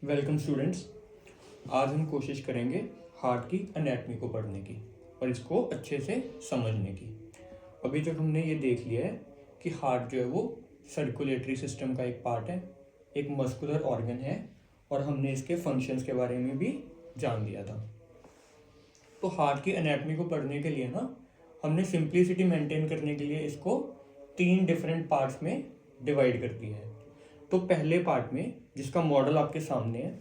Welcome students. आज हम कोशिश करेंगे हार्ट की एनाटमी को पढ़ने की और इसको अच्छे से समझने की। अभी तक हमने ये देख लिया है कि हार्ट जो है वो सर्कुलेटरी सिस्टम का एक पार्ट है, एक मस्कुलर ऑर्गन है और हमने इसके फंक्शंस के बारे में भी जान लिया था। तो हार्ट की एनाटमी को पढ़ने के लिए ना हमने सिंप्लिसिटी मेंटेन करने के लिए इसको 3 डिफरेंट पार्ट्स में डिवाइड कर दिया है। तो पहले पार्ट में, जिसका मॉडल आपके सामने है,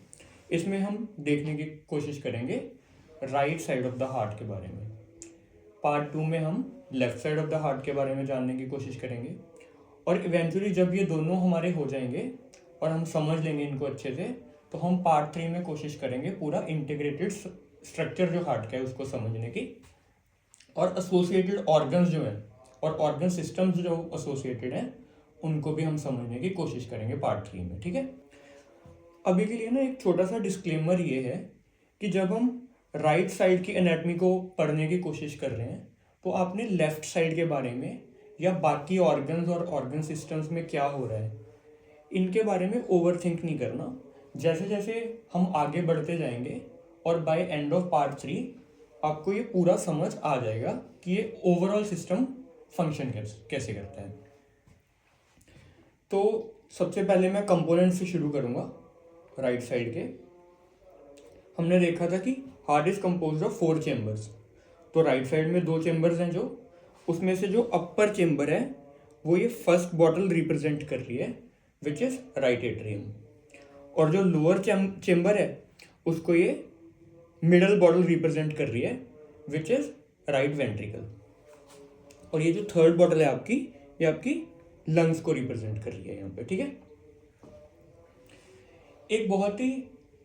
इसमें हम देखने की कोशिश करेंगे right side of the heart के बारे में। पार्ट 2 में हम left side of the heart के बारे में जानने की कोशिश करेंगे और इवेंचुअली जब ये दोनों हमारे हो जाएंगे और हम समझ लेंगे इनको अच्छे से, तो हम पार्ट 3 में कोशिश करेंगे पूरा इंटीग्रेटेड स्ट्रक्चर जो हार्ट का है उसको समझने की और एसोसिएटेड ऑर्गन्स जो हैं और ऑर्गन सिस्टम्स जो एसोसिएटेड हैं उनको भी हम समझने की कोशिश करेंगे पार्ट 3 में। ठीक है, अभी के लिए ना एक छोटा सा डिस्क्लेमर ये है कि जब हम राइट साइड की एनाटमी को पढ़ने की कोशिश कर रहे हैं तो आपने लेफ्ट साइड के बारे में या बाकी ऑर्गन्स और ऑर्गन सिस्टम्स में क्या हो रहा है इनके बारे में ओवर थिंक नहीं करना। जैसे जैसे हम आगे बढ़ते जाएंगे और बाय एंड ऑफ पार्ट 3 आपको ये पूरा समझ आ जाएगा कि ये ओवरऑल सिस्टम फंक्शन कैसे करता है। तो सबसे पहले मैं कंपोनेंट से शुरू करूंगा। राइट साइड के हमने देखा था कि heart is composed of 4 chambers. तो राइट साइड में 2 चेम्बर्स हैं, जो उसमें से जो अपर चेम्बर है वो ये फर्स्ट बॉटल रिप्रेजेंट कर रही है विच इज राइट एट्रियम, और जो लोअर चेम्बर है उसको ये मिडल बॉटल रिप्रेजेंट कर रही है विच इज राइट वेंट्रिकल, और ये जो थर्ड बॉटल है आपकी, ये आपकी लंग्स को रिप्रेजेंट कर रही है यहाँ पे। ठीक है, एक बहुत ही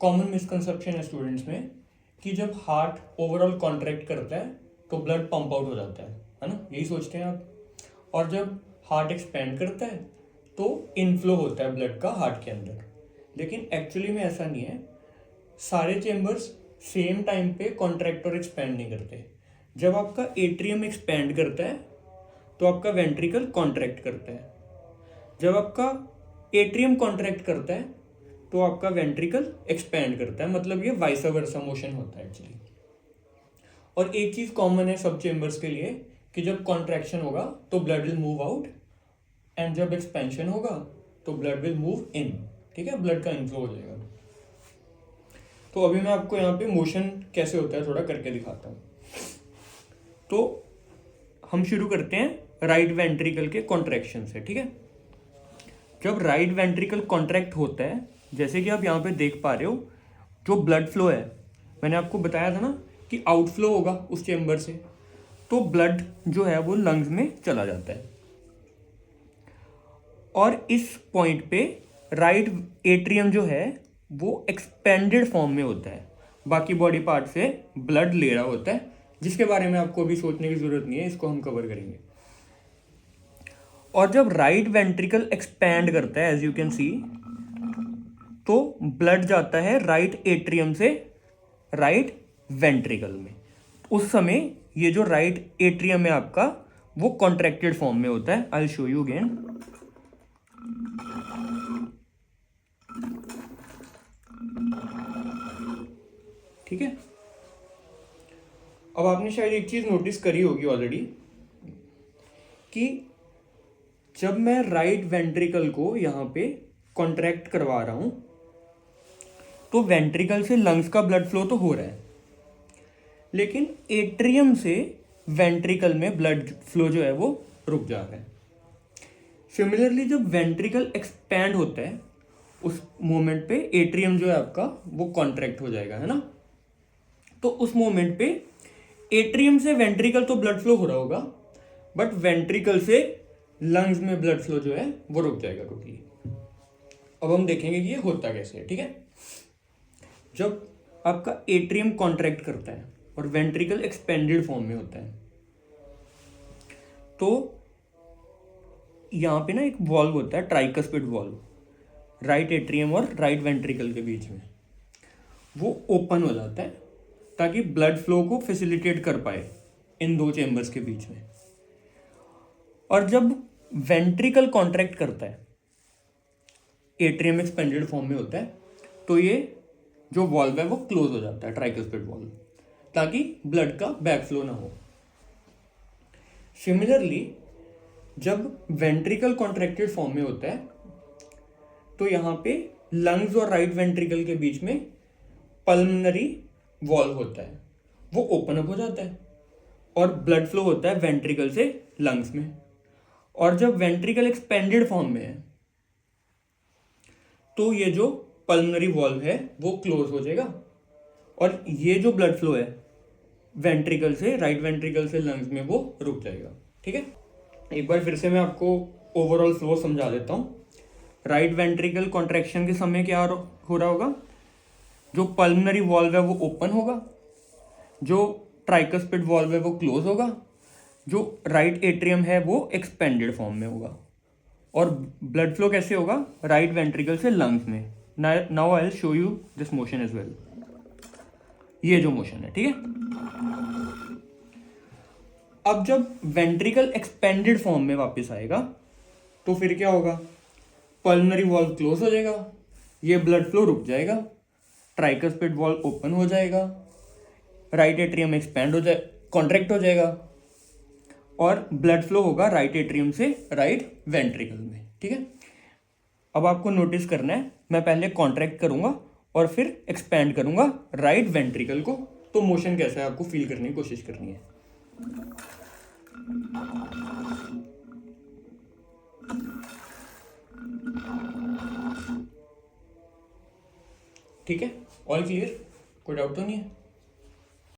कॉमन मिसकंसेप्शन है स्टूडेंट्स में कि जब हार्ट ओवरऑल कॉन्ट्रैक्ट करता है तो ब्लड पंप आउट हो जाता है ना, यही सोचते हैं आप। और जब हार्ट एक्सपेंड करता है तो इनफ्लो होता है ब्लड का हार्ट के अंदर, लेकिन एक्चुअली में ऐसा नहीं है। सारे चेम्बर्स सेम टाइम पे कॉन्ट्रैक्ट और एक्सपेंड नहीं करते। जब आपका एट्रियम एक्सपेंड करता है तो आपका वेंट्रिकल कॉन्ट्रैक्ट करता है, जब आपका एट्रियम कॉन्ट्रैक्ट करता है तो आपका वेंट्रिकल एक्सपेंड करता है, मतलब ये वाइस वर्सा मोशन होता है एक्चुअली। और एक चीज कॉमन है सब चेम्बर्स के लिए कि जब कॉन्ट्रैक्शन होगा तो blood will move out and जब एक्सपेंशन होगा तो ब्लड विल मूव इन। ठीक है, ब्लड का इनफ्लो हो जाएगा। तो अभी मैं आपको यहाँ पे मोशन कैसे होता है थोड़ा करके दिखाता हूँ। तो हम शुरू करते हैं राइट वेंट्रिकल के कॉन्ट्रैक्शन से। ठीक है, जब राइट वेंट्रिकल कॉन्ट्रैक्ट होता है, जैसे कि आप यहाँ पे देख पा रहे हो, जो ब्लड फ्लो है, मैंने आपको बताया था ना कि आउटफ्लो होगा उस चेम्बर से, तो ब्लड जो है वो लंग्स में चला जाता है और इस पॉइंट पे राइट एट्रियम जो है वो एक्सपेंडेड फॉर्म में होता है, बाकी बॉडी पार्ट से ब्लड ले रहा होता है, जिसके बारे में आपको अभी सोचने की जरूरत नहीं है, इसको हम कवर करेंगे। और जब राइट वेंट्रिकल एक्सपैंड करता है एज यू कैन सी, तो ब्लड जाता है राइट एट्रियम से राइट वेंट्रिकल में। उस समय ये जो राइट एट्रियम है आपका वो कॉन्ट्रैक्टेड फॉर्म में होता है। आई विल शो यू अगेन। ठीक है, अब आपने शायद एक चीज नोटिस करी होगी ऑलरेडी कि जब मैं राइट वेंट्रिकल को यहां पे कॉन्ट्रैक्ट करवा रहा हूं तो वेंट्रिकल से लंग्स का ब्लड फ्लो तो हो रहा है, लेकिन एट्रियम से वेंट्रिकल में ब्लड फ्लो जो है वो रुक जा रहा है। सिमिलरली जब वेंट्रिकल एक्सपैंड होता है उस मोमेंट पे एट्रियम जो है आपका वो कॉन्ट्रैक्ट हो जाएगा, है ना। तो उस मोमेंट पे एट्रियम से वेंट्रिकल तो ब्लड फ्लो हो रहा होगा, बट वेंट्रिकल से लंग्स में ब्लड फ्लो जो है वो रुक जाएगा टोटली। अब हम देखेंगे कि ये होता कैसे है। ठीक है, जब आपका एट्रियम कॉन्ट्रैक्ट करता है और वेंट्रिकल एक्सपेंडेड फॉर्म में होता है, तो यहां पे ना एक वॉल्व होता है, ट्राइकस्पिड वॉल्व, राइट एट्रियम और राइट वेंट्रिकल के बीच में, वो ओपन हो जाता है ताकि ब्लड फ्लो को फैसिलिटेट कर पाए इन 2 चेम्बर्स के बीच में। और जब वेंट्रिकल कॉन्ट्रैक्ट करता है, एट्रियम एक्सपेंडेड फॉर्म में होता है, तो ये जो वॉल्व है वो क्लोज हो जाता है, ट्राइकस्पिड वॉल्व, ताकि ब्लड का बैक फ्लो ना हो। सिमिलरली जब वेंट्रिकल कॉन्ट्रैक्टेड फॉर्म में होता है तो यहाँ पे लंग्स और राइट वेंट्रिकल के बीच में पल्मनरी वॉल्व होता है, वो ओपन अप हो जाता है और ब्लड फ्लो होता है वेंट्रिकल से लंग्स में। और जब वेंट्रिकल एक्सपेंडेड फॉर्म में है तो ये जो पल्मनरी वॉल्व है वो क्लोज हो जाएगा और ये जो ब्लड फ्लो है वेंट्रिकल से, राइट वेंट्रिकल से लंग्स में, वो रुक जाएगा। ठीक है, एक बार फिर से मैं आपको ओवरऑल फ्लो समझा देता हूँ। राइट वेंट्रिकल कॉन्ट्रैक्शन के समय क्या हो रहा होगा, जो पल्मनरी वॉल्व है वो ओपन होगा, जो ट्राइकस्पिड वॉल्व है वो क्लोज होगा, जो राइट एट्रियम है वो एक्सपेंडेड फॉर्म में होगा। और ब्लड फ्लो कैसे होगा, राइट वेंट्रिकल से लंग्स में। Now I will show you this motion as well. ये जो मोशन है, ठीक है। अब जब वेंट्रिकल एक्सपेंडेड फॉर्म में वापस आएगा तो फिर क्या होगा, पल्मनरी वॉल्व क्लोज हो जाएगा, ये ब्लड फ्लो रुक जाएगा, ट्राइकस्पिड वॉल्व ओपन हो जाएगा, राइट एट्रियम एक्सपेंड हो जाए, कॉन्ट्रैक्ट हो जाएगा और ब्लड फ्लो होगा राइट एट्रियम से राइट वेंट्रिकल में। ठीक है, अब आपको नोटिस करना है, मैं पहले कॉन्ट्रैक्ट करूंगा और फिर एक्सपेंड करूंगा राइट वेंट्रिकल को, तो मोशन कैसा है आपको फील करने की कोशिश करनी है। ठीक है, ऑल क्लियर, कोई डाउट तो नहीं है।